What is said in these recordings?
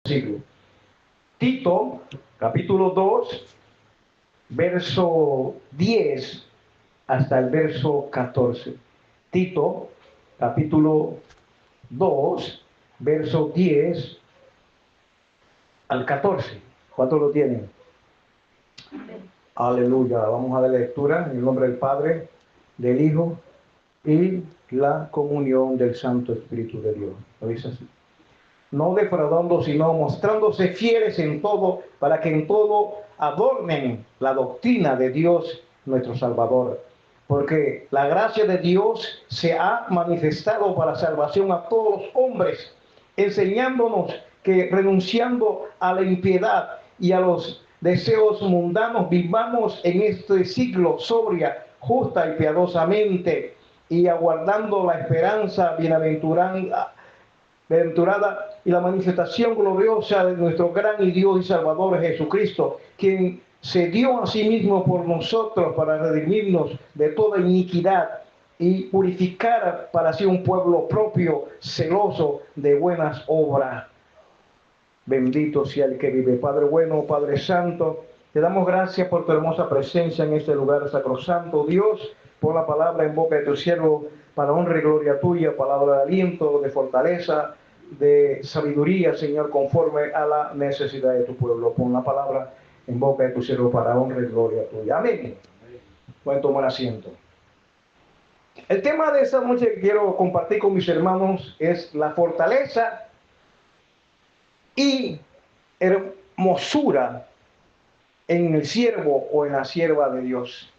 siglo. Tito, capítulo 2, verso 10 hasta el verso 14. Tito, capítulo 2, verso 10 al 14. ¿Cuántos lo tienen? Aleluya. Vamos a dar lectura en el nombre del Padre, del Hijo y la comunión del Santo Espíritu de Dios. Lo dice así: no defraudando, sino mostrándose fieles en todo, para que en todo adornen la doctrina de Dios nuestro Salvador. Porque la gracia de Dios se ha manifestado para salvación a todos los hombres, enseñándonos que renunciando a la impiedad y a los deseos mundanos, vivamos en este siglo sobria, justa y piadosamente, y aguardando la esperanza bienaventurada y la manifestación gloriosa de nuestro gran y Dios y Salvador Jesucristo, quien se dio a sí mismo por nosotros para redimirnos de toda iniquidad y purificar para sí un pueblo propio, celoso de buenas obras. Bendito sea el que vive. Padre bueno, Padre santo, te damos gracias por tu hermosa presencia en este lugar sacrosanto. Dios, por la palabra en boca de tu siervo, para honra y gloria tuya, palabra de aliento, de fortaleza, de sabiduría, Señor, conforme a la necesidad de tu pueblo. Pon la palabra en boca de tu siervo para honra y gloria tuya. Amén. Pueden tomar asiento. El tema de esta noche que quiero compartir con mis hermanos es la fortaleza y hermosura en el siervo o en la sierva de Dios.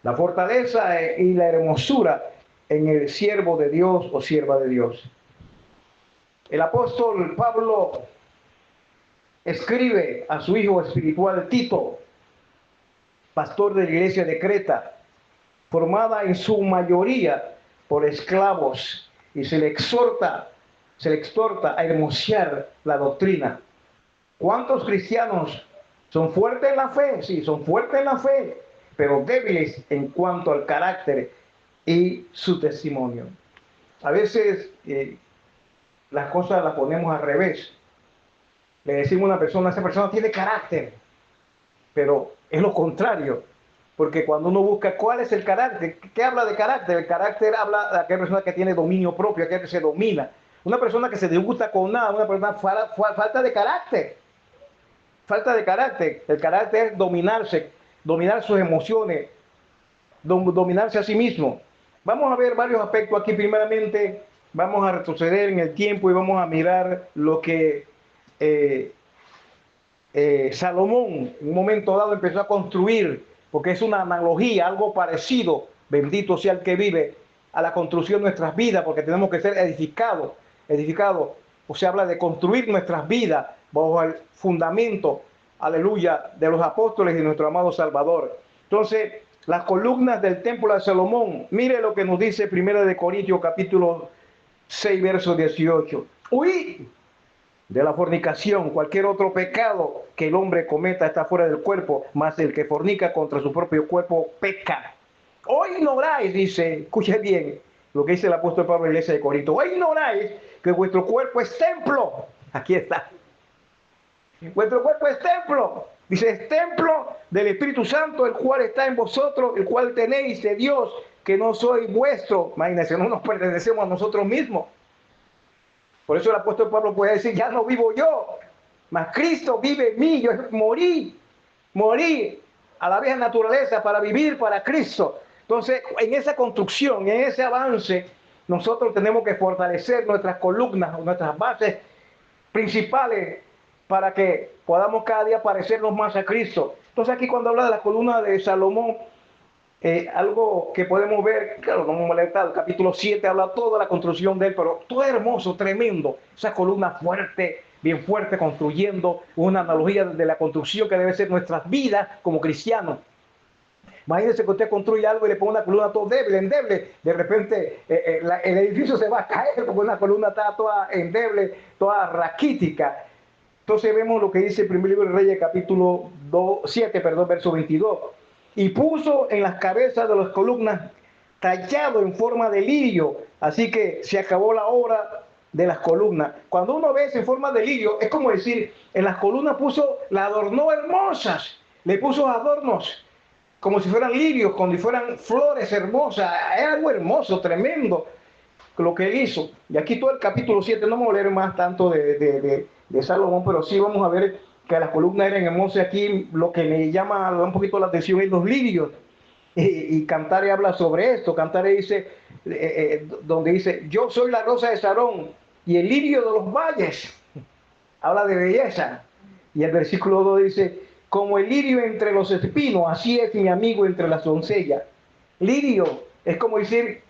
La fortaleza y la hermosura en el siervo de Dios o sierva de Dios. El apóstol Pablo escribe a su hijo espiritual Tito, pastor de la iglesia de Creta, formada en su mayoría por esclavos, y se le exhorta a hermosear la doctrina. ¿Cuántos cristianos son fuertes en la fe? Sí, son fuertes en la fe, pero débiles en cuanto al carácter y su testimonio. A veces las cosas las ponemos al revés. Le decimos a una persona, esa persona tiene carácter, pero es lo contrario. Porque cuando uno busca cuál es el carácter, ¿qué habla de carácter? El carácter habla de aquella persona que tiene dominio propio, aquella que se domina. Una persona que se disgusta con nada, una persona falta de carácter. Falta de carácter. El carácter es dominarse, dominar sus emociones, dominarse a sí mismo. Vamos a ver varios aspectos aquí. Primeramente, vamos a retroceder en el tiempo y vamos a mirar lo que Salomón en un momento dado empezó a construir, porque es una analogía, algo parecido, bendito sea el que vive, a la construcción de nuestras vidas, porque tenemos que ser edificados. O se habla de construir nuestras vidas bajo el fundamento, aleluya, de los apóstoles y de nuestro amado Salvador. Entonces, las columnas del templo de Salomón, mire lo que nos dice 1 Corintios capítulo 6, verso 18. Huid de la fornicación. Cualquier otro pecado que el hombre cometa está fuera del cuerpo, mas el que fornica contra su propio cuerpo peca. Hoy ignoráis, dice, escuche bien lo que dice el apóstol Pablo en la iglesia de Corinto, hoy ignoráis que vuestro cuerpo es templo. Aquí está. Vuestro cuerpo es templo. Dice, es templo del Espíritu Santo, el cual está en vosotros, el cual tenéis de Dios, que no soy vuestro. Imagínense, no nos pertenecemos a nosotros mismos. Por eso el apóstol Pablo puede decir, ya no vivo yo, mas Cristo vive en mí. Yo morí a la vieja naturaleza para vivir para Cristo. Entonces, en esa construcción, en ese avance, nosotros tenemos que fortalecer nuestras columnas, nuestras bases principales, para que podamos cada día parecernos más a Cristo. Entonces, aquí cuando habla de la columna de Salomón, algo que podemos ver, claro, no hemos leído, el capítulo 7 habla toda la construcción de él, pero todo es hermoso, tremendo, esa columna fuerte, bien fuerte, construyendo una analogía de la construcción que debe ser nuestras vidas como cristianos. Imagínense que usted construye algo y le pone una columna todo débil, endeble, de repente el edificio se va a caer porque una columna está toda endeble, toda raquítica. Entonces vemos lo que dice el primer libro de Reyes, capítulo 7, verso 22. Y puso en las cabezas de las columnas tallado en forma de lirio. Así que se acabó la obra de las columnas. Cuando uno ve eso en forma de lirio, es como decir, en las columnas puso, la adornó hermosas, le puso adornos, como si fueran lirios, como si fueran flores hermosas. Es algo hermoso, tremendo lo que él hizo. Y aquí todo el capítulo 7, no vamos a leer más tanto de Salomón, pero sí vamos a ver que las columnas eran hermosas. Aquí lo que me llama un poquito la atención es los lirios. Y Cantares habla sobre esto. Cantares dice, donde dice, yo soy la rosa de Sarón y el lirio de los valles. Habla de belleza. Y el versículo 2 dice, como el lirio entre los espinos, así es mi amigo entre las doncellas. Lirio es como decir,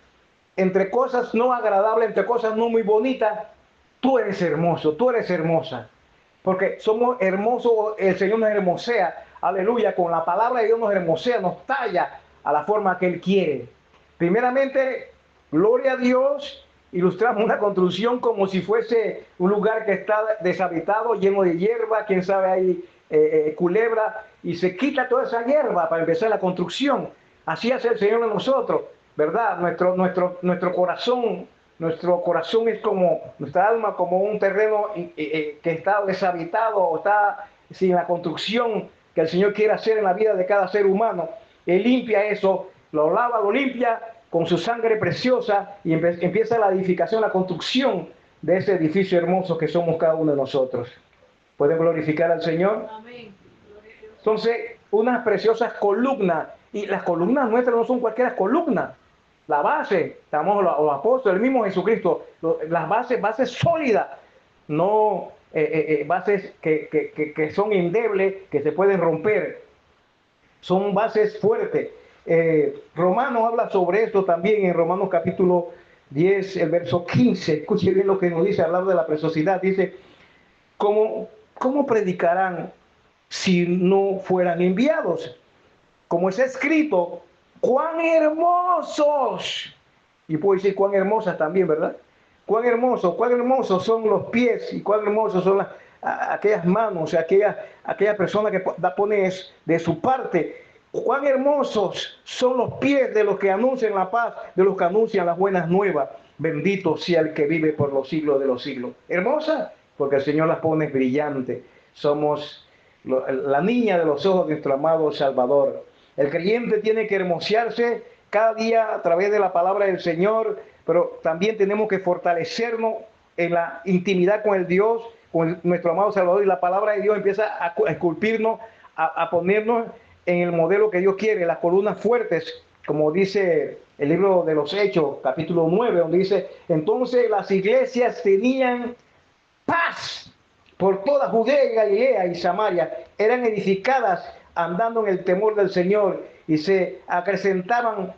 entre cosas no agradables, entre cosas no muy bonitas, tú eres hermoso, tú eres hermosa. Porque somos hermosos, el Señor nos hermosea, aleluya, con la palabra de Dios nos hermosea, nos talla a la forma que Él quiere. Primeramente, gloria a Dios, ilustramos una construcción como si fuese un lugar que está deshabitado, lleno de hierba, quién sabe hay culebra, y se quita toda esa hierba para empezar la construcción. Así hace el Señor de nosotros, ¿verdad? Nuestro corazón es como, nuestra alma como un terreno que está deshabitado o está sin la construcción que el Señor quiere hacer en la vida de cada ser humano. Él limpia eso, lo lava, lo limpia con su sangre preciosa y empieza la edificación, la construcción de ese edificio hermoso que somos cada uno de nosotros. ¿Pueden glorificar al Señor? Amén. Entonces, unas preciosas columnas, y las columnas nuestras no son cualquier columna. La base, estamos los apóstoles, el mismo Jesucristo, las bases sólidas, no bases que son endebles, que se pueden romper, son bases fuertes. Romanos habla sobre esto también en Romanos capítulo 10, el verso 15. Escuche bien lo que nos dice, hablar de la preciosidad. Dice, ¿cómo predicarán si no fueran enviados? Como está escrito, cuán hermosos, y puedo decir cuán hermosas también, ¿verdad? Cuán hermosos son los pies y cuán hermosos son aquellas manos, aquellas personas que ponen de su parte. Cuán hermosos son los pies de los que anuncian la paz, de los que anuncian las buenas nuevas. Bendito sea el que vive por los siglos de los siglos. Hermosa, porque el Señor las pone brillantes. Somos la niña de los ojos de nuestro amado Salvador. El creyente tiene que hermosearse cada día a través de la palabra del Señor, pero también tenemos que fortalecernos en la intimidad con el Dios, con nuestro amado Salvador, y la palabra de Dios empieza a esculpirnos, a ponernos en el modelo que Dios quiere, las columnas fuertes, como dice el libro de los Hechos, capítulo 9, donde dice, entonces las iglesias tenían paz por toda Judea y Galilea y Samaria, eran edificadas andando en el temor del Señor y se acrecentaban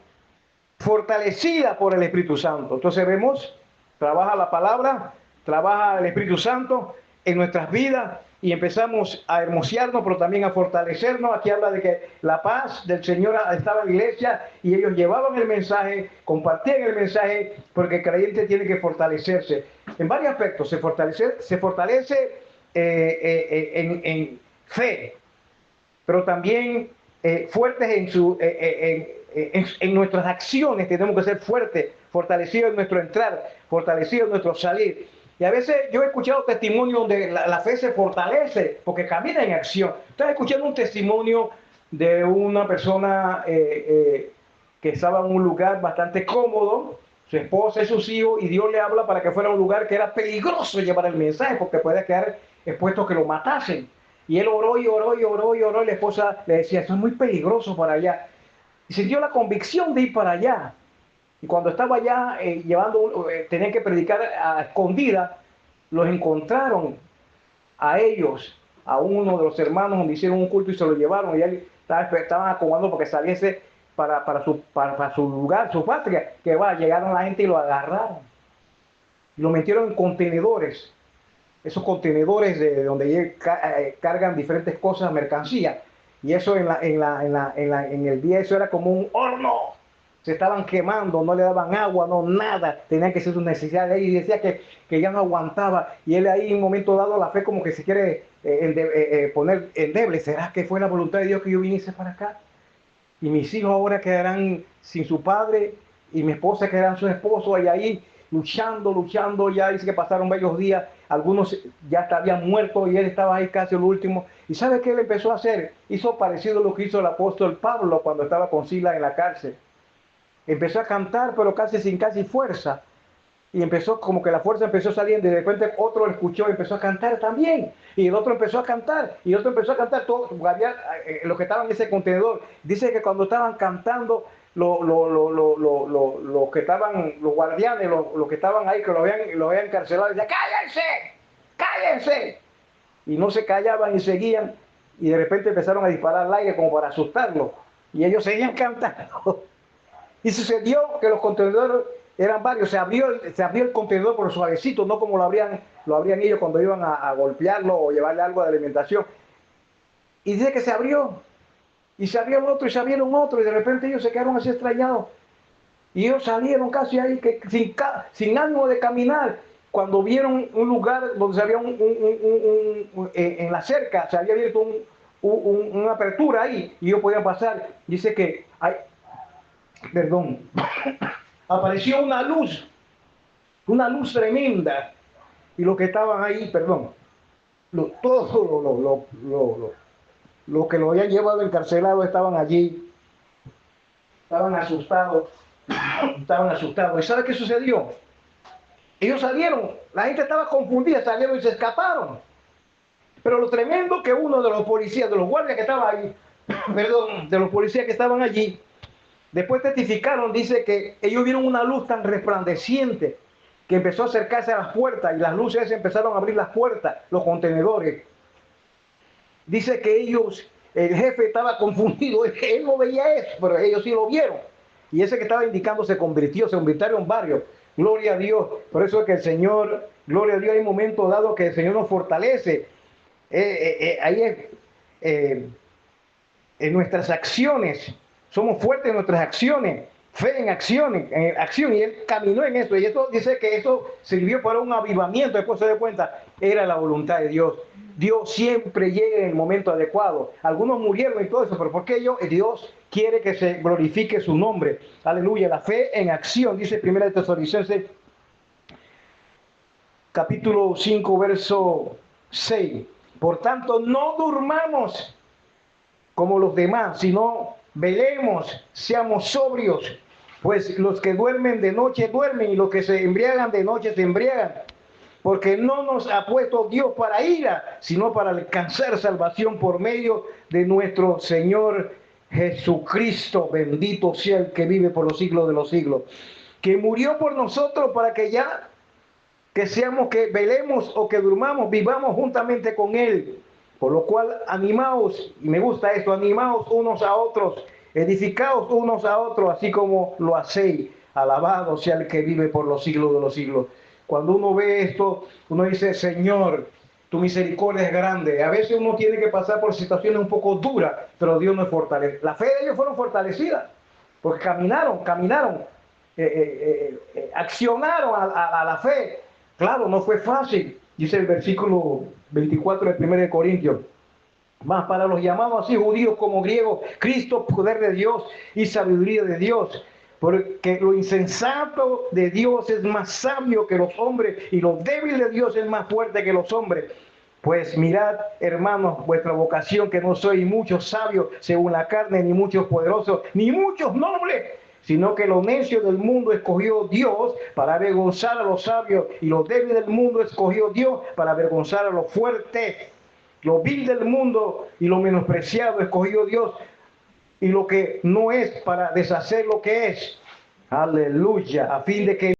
fortalecidas por el Espíritu Santo. Entonces vemos, trabaja la palabra, trabaja el Espíritu Santo en nuestras vidas y empezamos a hermosearnos, pero también a fortalecernos. Aquí habla de que la paz del Señor estaba en la iglesia y ellos llevaban el mensaje, compartían el mensaje, porque el creyente tiene que fortalecerse en varios aspectos. Se fortalece en fe, pero también fuertes en nuestras acciones. Tenemos que ser fuertes, fortalecidos en nuestro entrar, fortalecidos en nuestro salir. Y a veces yo he escuchado testimonios donde la fe se fortalece porque camina en acción. Estaba escuchando un testimonio de una persona que estaba en un lugar bastante cómodo, su esposa y sus hijos, y Dios le habla para que fuera a un lugar que era peligroso llevar el mensaje porque podía quedar expuesto a que lo matasen. Y él oró y oró y oró y oró, y la esposa le decía, esto es muy peligroso para allá. Y sintió la convicción de ir para allá. Y cuando estaba allá tenía que predicar a escondida, los encontraron a ellos, a uno de los hermanos, donde hicieron un culto y se lo llevaron. Y él estaban acomodando porque saliese para su lugar, su patria. Que llegaron la gente y lo agarraron. Y lo metieron en contenedores. Esos contenedores de donde cargan diferentes cosas, mercancía, y eso en el día eso era como un horno, se estaban quemando, no le daban agua, no nada, tenían que hacer sus necesidades ahí, y decía que ya no aguantaba, y él ahí en un momento dado la fe como que se quiere poner endeble. ¿Será que fue la voluntad de Dios que yo viniese para acá? Y mis hijos ahora quedarán sin su padre, y mi esposa quedarán sin su esposo, y ahí luchando, ya dice que pasaron varios días, algunos ya habían muerto y él estaba ahí casi el último. ¿Y sabe qué él empezó a hacer? Hizo parecido a lo que hizo el apóstol Pablo cuando estaba con Silas en la cárcel. Empezó a cantar, pero sin casi fuerza. Y empezó como que la fuerza empezó saliendo y de repente otro lo escuchó y empezó a cantar también. Y el otro empezó a cantar y el otro empezó a cantar. Todos, los que estaban en ese contenedor, dice que cuando estaban cantando, los que estaban, los guardianes, los que estaban ahí, que lo habían encarcelado, decían, ¡cállense! ¡Cállense! Y no se callaban y seguían. Y de repente empezaron a disparar al aire como para asustarlos. Y ellos seguían cantando. Y sucedió que los contenedores eran varios, se abrió el contenedor por suavecito, no como lo abrían ellos cuando iban a golpearlo o llevarle algo de alimentación. Y dice que se abrió, y se abrió otro, y se abrieron otro, y de repente ellos se quedaron así extrañados. Y ellos salieron casi ahí, que sin ánimo de caminar, cuando vieron un lugar donde se había en la cerca, se había abierto una apertura ahí, y ellos podían pasar. Dice que apareció una luz tremenda, y los que estaban ahí, todos los que lo habían llevado encarcelado estaban allí, estaban asustados. ¿Y sabe qué sucedió? Ellos salieron, la gente estaba confundida, salieron y se escaparon. Pero lo tremendo que uno de los policías, de los guardias que estaban ahí, de los policías que estaban allí, después testificaron, dice que ellos vieron una luz tan resplandeciente que empezó a acercarse a las puertas y las luces empezaron a abrir las puertas, los contenedores. Dice que el jefe estaba confundido, él no veía eso, pero ellos sí lo vieron. Y ese que estaba indicando se convirtieron varios. Gloria a Dios. Por eso es que el Señor, gloria a Dios, hay momentos dados que el Señor nos fortalece. En nuestras acciones, somos fuertes en nuestras acciones, fe en acción, y él caminó en esto, y esto dice que eso sirvió para un avivamiento. Después se dio cuenta, era la voluntad de Dios. Dios siempre llega en el momento adecuado. Algunos murieron y todo eso, pero ¿por qué Dios quiere que se glorifique su nombre? Aleluya, la fe en acción, dice 1 Tesalonicenses capítulo 5, verso 6. Por tanto, no durmamos como los demás, sino velemos, seamos sobrios, pues los que duermen de noche duermen, y los que se embriagan de noche se embriagan, porque no nos ha puesto Dios para ira, sino para alcanzar salvación por medio de nuestro Señor Jesucristo. Bendito sea el que vive por los siglos de los siglos, que murió por nosotros para que que velemos o que durmamos, vivamos juntamente con Él. Por lo cual, animaos, y me gusta esto, animaos unos a otros, edificaos unos a otros, así como lo hacéis. Alabado sea el que vive por los siglos de los siglos. Cuando uno ve esto, uno dice, Señor, tu misericordia es grande. A veces uno tiene que pasar por situaciones un poco duras, pero Dios nos fortalece. La fe de ellos fueron fortalecidas, porque caminaron, accionaron a la fe. Claro, no fue fácil, dice el versículo 24 de 1 de Corintios. Mas para los llamados así, judíos como griegos, Cristo, poder de Dios y sabiduría de Dios. Porque lo insensato de Dios es más sabio que los hombres, y lo débil de Dios es más fuerte que los hombres. Pues mirad, hermanos, vuestra vocación, que no sois muchos sabios según la carne, ni muchos poderosos, ni muchos nobles, sino que lo necio del mundo escogió Dios para avergonzar a los sabios, y lo débil del mundo escogió Dios para avergonzar a los fuertes. Lo vil del mundo y lo menospreciado escogió Dios, y lo que no es para deshacer lo que es. Aleluya, a fin de que